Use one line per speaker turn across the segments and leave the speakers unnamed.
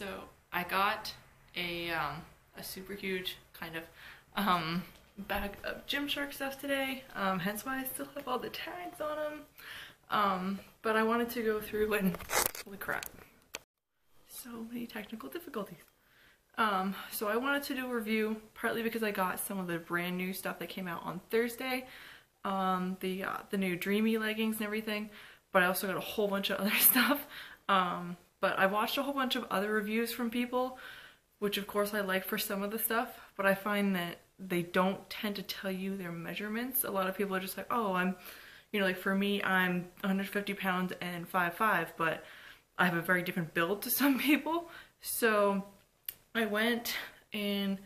So I got a super huge kind of bag of Gymshark stuff today, hence why I still have all the tags on them. But I wanted to go through and, holy crap, so many technical difficulties. So I wanted to do a review, partly because I got some of the brand new stuff that came out on Thursday, the new DREAMY leggings and everything, but I also got a whole bunch of other stuff. But I watched a whole bunch of other reviews from people, which of course I like for some of the stuff, but I find that they don't tend to tell you their measurements. A lot of people are just like, oh, I'm, you know, like for me, I'm 150 pounds and 5'5", but I have a very different build to some people. So I went and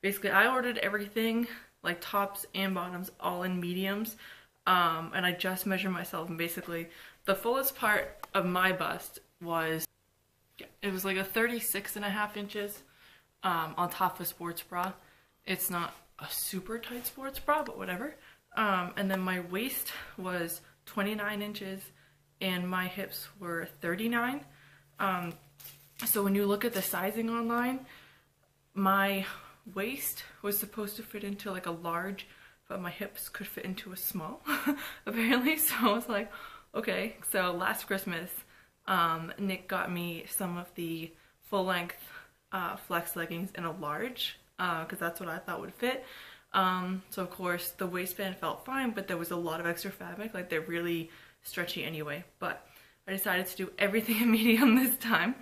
basically I ordered everything, like tops and bottoms, all in mediums. And I just measured myself, and basically the fullest part of my bust was, it was like a 36.5 inches on top of a sports bra. It's not a super tight sports bra, but whatever. And then my waist was 29 inches and my hips were 39. So when you look at the sizing online, my waist was supposed to fit into like a large, but my hips could fit into a small, apparently. So I was like, okay. So last Christmas, Nick got me some of the full-length flex leggings in a large, because that's what I thought would fit. So of course the waistband felt fine, but there was a lot of extra fabric, like they're really stretchy anyway. But I decided to do everything in medium this time.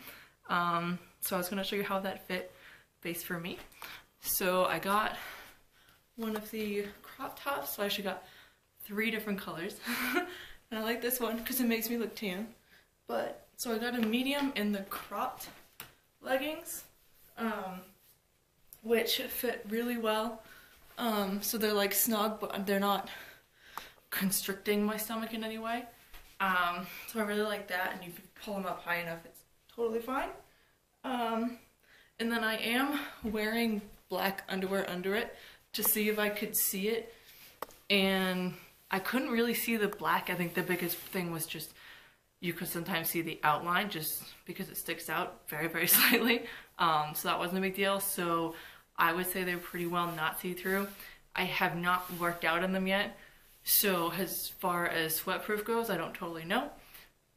So I was going to show you how that fit based for me. So I got one of the crop tops, so I actually got 3 different colors. And I like this one because it makes me look tan. But so I got a medium in the cropped leggings, which fit really well. So they're like snug, but they're not constricting my stomach in any way. So I really like that, and you can pull them up high enough, it's totally fine. And then I am wearing black underwear under it to see if I could see it, and I couldn't really see the black. I think the biggest thing was just you could sometimes see the outline just because it sticks out very, very slightly. So that wasn't a big deal. So I would say they're pretty well not see-through. I have not worked out in them yet, so as far as sweatproof goes, I don't totally know.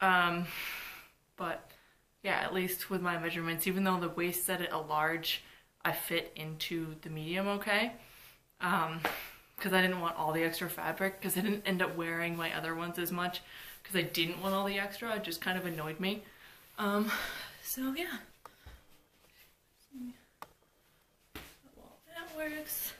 But yeah, at least with my measurements, even though the waist said it a large, I fit into the medium okay. Because I didn't want all the extra fabric, because I didn't end up wearing my other ones as much, because I didn't want all the extra. It just kind of annoyed me. So yeah. Well, that works.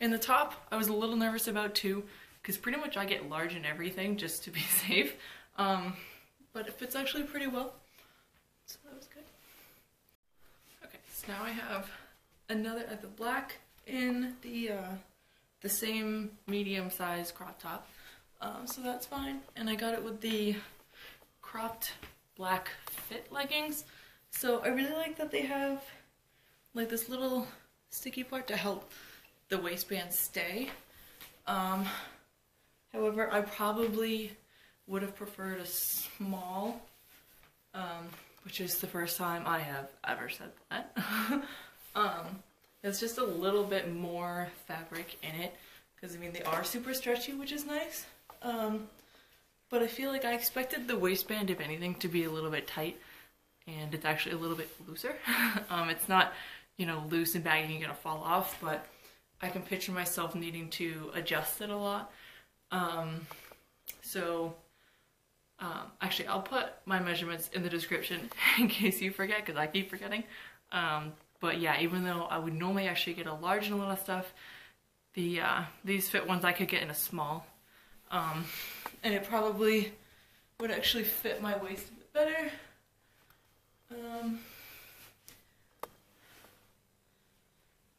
In the top, I was a little nervous about too, because pretty much I get large in everything just to be safe. But it fits actually pretty well, so that was good. Okay, so now I have the black in the same medium size crop top, so that's fine. And I got it with the cropped black fit leggings. So I really like that they have like this little sticky part to help the waistband stay. However, I probably would have preferred a small, which is the first time I have ever said that. It's just a little bit more fabric in it, because I mean they are super stretchy, which is nice. But I feel like I expected the waistband, if anything, to be a little bit tight, and it's actually a little bit looser. It's not, you know, loose and baggy and you're gonna fall off, but I can picture myself needing to adjust it a lot. Actually, I'll put my measurements in the description in case you forget, because I keep forgetting. But yeah, even though I would normally actually get a large in a lot of stuff, these fit ones I could get in a small. And it probably would actually fit my waist a bit better.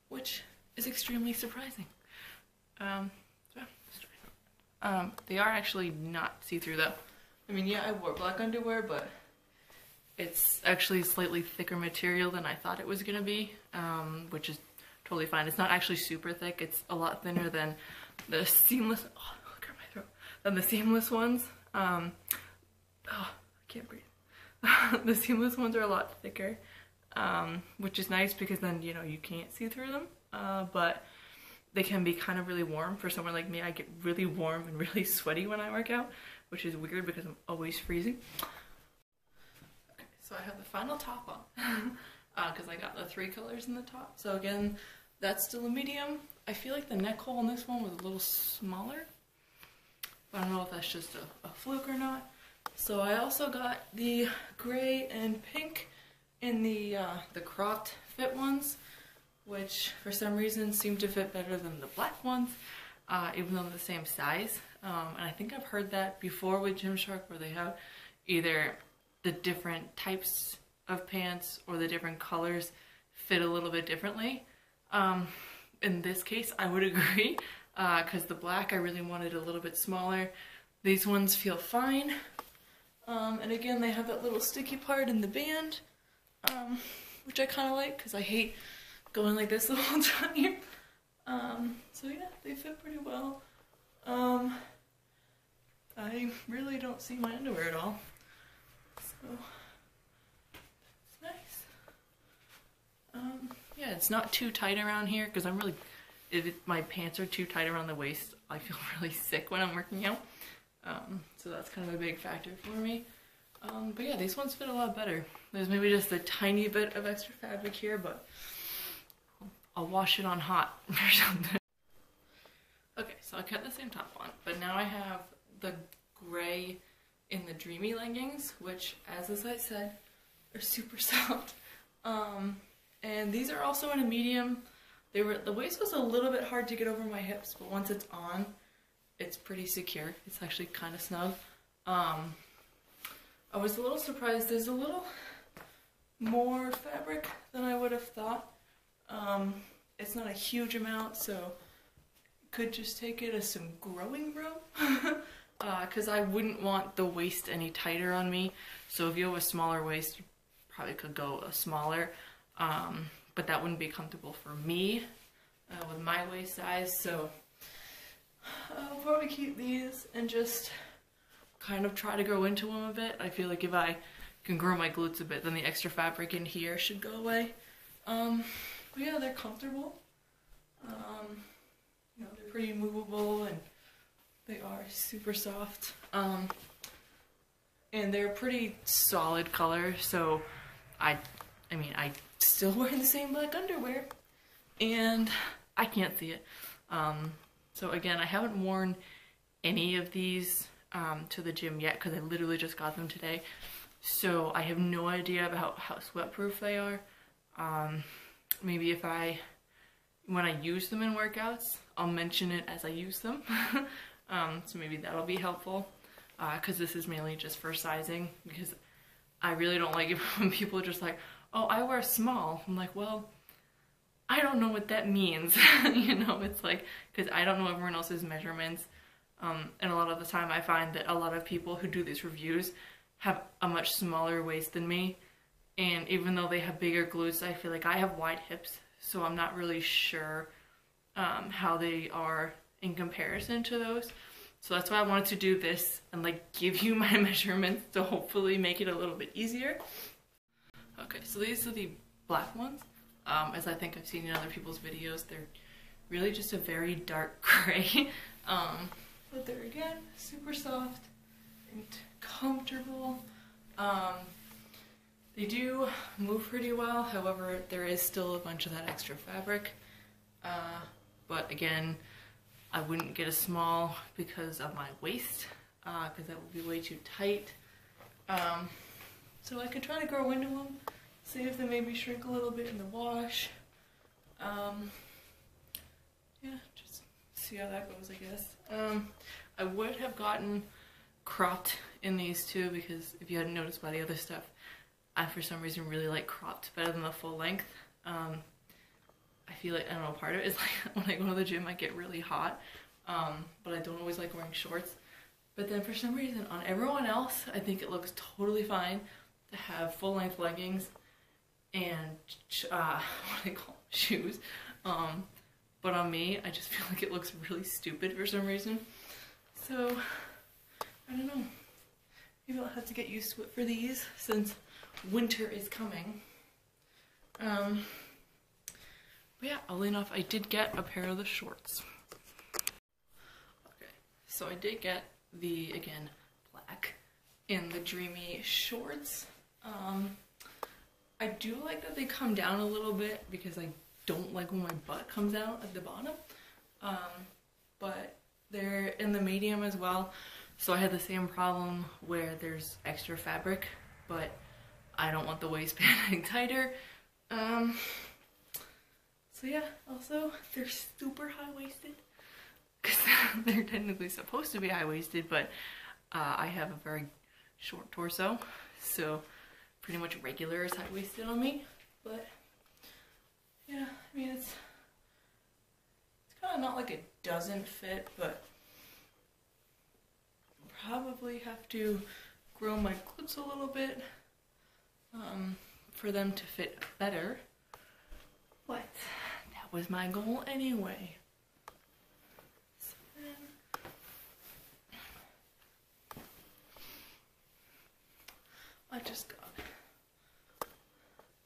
Which is extremely surprising. They are actually not see-through though. I mean, yeah, I wore black underwear, but it's actually slightly thicker material than I thought it was gonna be, which is totally fine. It's not actually super thick. It's a lot thinner than the seamless, oh, look at my throat, than the seamless ones. Oh, I can't breathe. The seamless ones are a lot thicker, which is nice because then, you know, you can't see through them, but they can be kind of really warm. For someone like me, I get really warm and really sweaty when I work out, which is weird because I'm always freezing. Okay, so I have the final top on, because I got the 3 colors in the top. So again, that's still a medium. I feel like the neck hole in this one was a little smaller. I don't know if that's just a fluke or not. So I also got the gray and pink in the cropped fit ones, which for some reason seem to fit better than the black ones, even though they're the same size. And I think I've heard that before with Gymshark, where they have either the different types of pants or the different colors fit a little bit differently. In this case, I would agree, because the black I really wanted a little bit smaller. These ones feel fine. And again, they have that little sticky part in the band, which I kind of like because I hate going like this the whole time. So yeah, they fit pretty well. I really don't see my underwear at all, so it's nice. Yeah, it's not too tight around here because I'm really, if my pants are too tight around the waist, I feel really sick when I'm working out. So that's kind of a big factor for me. But yeah, these ones fit a lot better. There's maybe just a tiny bit of extra fabric here, but I'll wash it on hot or something. Okay, so I kept the same top on, but now I have the gray in the Dreamy leggings, which, as I said, are super soft. And these are also in a medium. The waist was a little bit hard to get over my hips, but once it's on, it's pretty secure. It's actually kind of snug. I was a little surprised. There's a little more fabric than I would have thought. It's not a huge amount, so could just take it as some growing room. Because I wouldn't want the waist any tighter on me. So if you have a smaller waist, you probably could go a smaller. But that wouldn't be comfortable for me with my waist size. So I'll probably keep these and just kind of try to grow into them a bit. I feel like if I can grow my glutes a bit, then the extra fabric in here should go away. But yeah, they're comfortable. You know, they're pretty movable and they are super soft. And they're a pretty solid color, so I mean, I still wear the same black underwear and I can't see it. So again, I haven't worn any of these to the gym yet because I literally just got them today. So I have no idea about how sweatproof they are. Maybe when I use them in workouts, I'll mention it as I use them. So maybe that'll be helpful, because this is mainly just for sizing, because I really don't like it when people are just like, oh, I wear small. I'm like, well, I don't know what that means. You know, it's like, because I don't know everyone else's measurements. And a lot of the time I find that a lot of people who do these reviews have a much smaller waist than me. And even though they have bigger glutes, I feel like I have wide hips. So I'm not really sure how they are in comparison to those. So that's why I wanted to do this and like give you my measurements to hopefully make it a little bit easier. Okay, so these are the black ones. As I think I've seen in other people's videos, they're really just a very dark gray. But they're, again, super soft and comfortable. They do move pretty well, however, there is still a bunch of that extra fabric. But again, I wouldn't get a small because of my waist, because that would be way too tight. So I could try to grow into them, see if they maybe shrink a little bit in the wash. Yeah, just see how that goes, I guess. I would have gotten cropped in these too, because if you hadn't noticed by the other stuff, I for some reason really like cropped better than the full length. I feel like, I don't know, part of it is like when I go to the gym I get really hot, but I don't always like wearing shorts. But then for some reason on everyone else I think it looks totally fine to have full length leggings and what do they call them? Shoes. But on me I just feel like it looks really stupid for some reason. So I don't know. maybe I'll have to get used to it for these since winter is coming. But yeah, oddly enough, I did get a pair of the shorts. Okay, so I did get the, again, black in the Dreamy shorts. I do like that they come down a little bit because I don't like when my butt comes out at the bottom. But they're in the medium as well. So I had the same problem where there's extra fabric, but I don't want the waistband getting tighter. So yeah, also they're super high-waisted because they're technically supposed to be high-waisted, but I have a very short torso, so pretty much regular is high-waisted on me. But yeah, I mean it's kind of not like it doesn't fit, but probably have to grow my glutes a little bit for them to fit better. But that was my goal anyway. So then I just got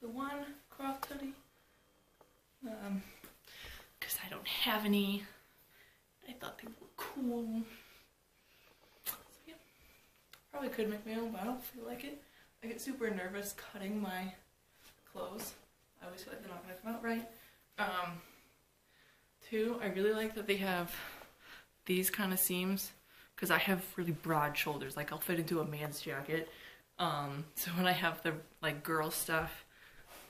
the one cropped hoodie because I don't have any. I thought they were cool. So yeah, probably could make my own, but I don't feel like it. I get super nervous cutting my clothes. I always feel like they're not gonna come out right. Two, I really like that they have these kind of seams because I have really broad shoulders. Like I'll fit into a man's jacket. So when I have the like girl stuff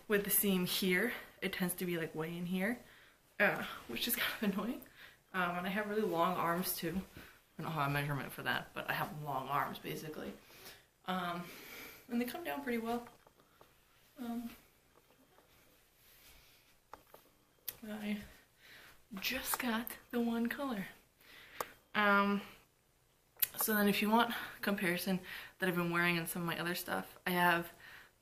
with the seam here, it tends to be like way in here, which is kind of annoying. And I have really long arms too. I don't have a measurement for that, but I have long arms basically. And they come down pretty well. I just got the one color. So then if you want comparison that I've been wearing in some of my other stuff, I have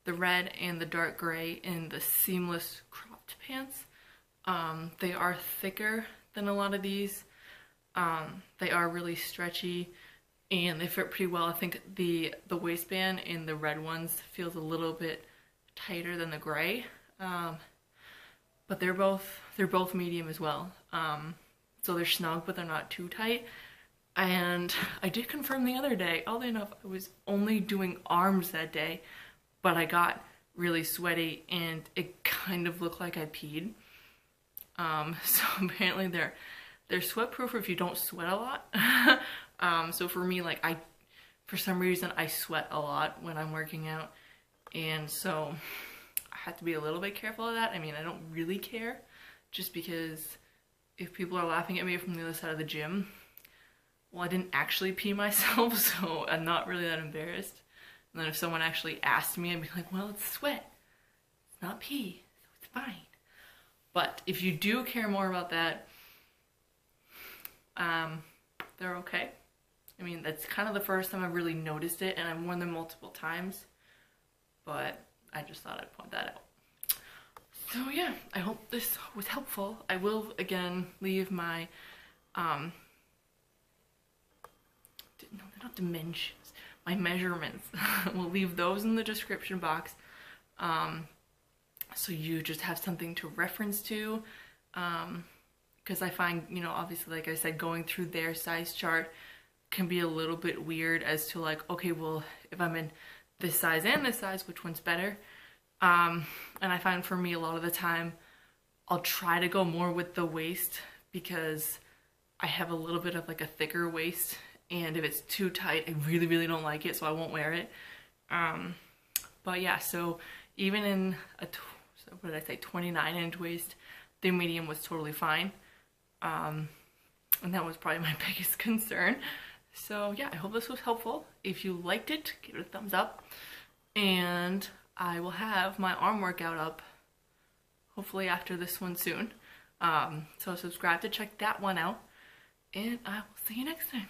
the red and the dark gray in the seamless cropped pants. They are thicker than a lot of these. They are really stretchy and they fit pretty well. I think the waistband in the red ones feels a little bit tighter than the gray. But they're both medium as well. So they're snug, but they're not too tight. And I did confirm the other day, oddly enough, I was only doing arms that day, but I got really sweaty and it kind of looked like I peed. So apparently they're sweat proof if you don't sweat a lot. So for me, like for some reason I sweat a lot when I'm working out. And so I had to be a little bit careful of that. I mean, I don't really care just because if people are laughing at me from the other side of the gym, well, I didn't actually pee myself, so I'm not really that embarrassed. And then if someone actually asked me, I'd be like, well, it's sweat. It's not pee, so it's fine. But if you do care more about that, they're okay. I mean, that's kind of the first time I've really noticed it, and I've worn them multiple times. But I just thought I'd point that out. So yeah, I hope this was helpful. I will, again, leave my, no, they're not dimensions, my measurements. We'll leave those in the description box. So you just have something to reference to. Because I find, you know, obviously, like I said, going through their size chart can be a little bit weird as to like, okay, well, if I'm in this size and this size, which one's better? And I find for me a lot of the time, I'll try to go more with the waist because I have a little bit of like a thicker waist, and if it's too tight, I really, really don't like it, so I won't wear it. But yeah, so even in a, so what did I say, 29-inch waist, the medium was totally fine. And that was probably my biggest concern. So yeah, I hope this was helpful. If you liked it, give it a thumbs up. And I will have my arm workout up hopefully after this one soon. So subscribe to check that one out. And I will see you next time.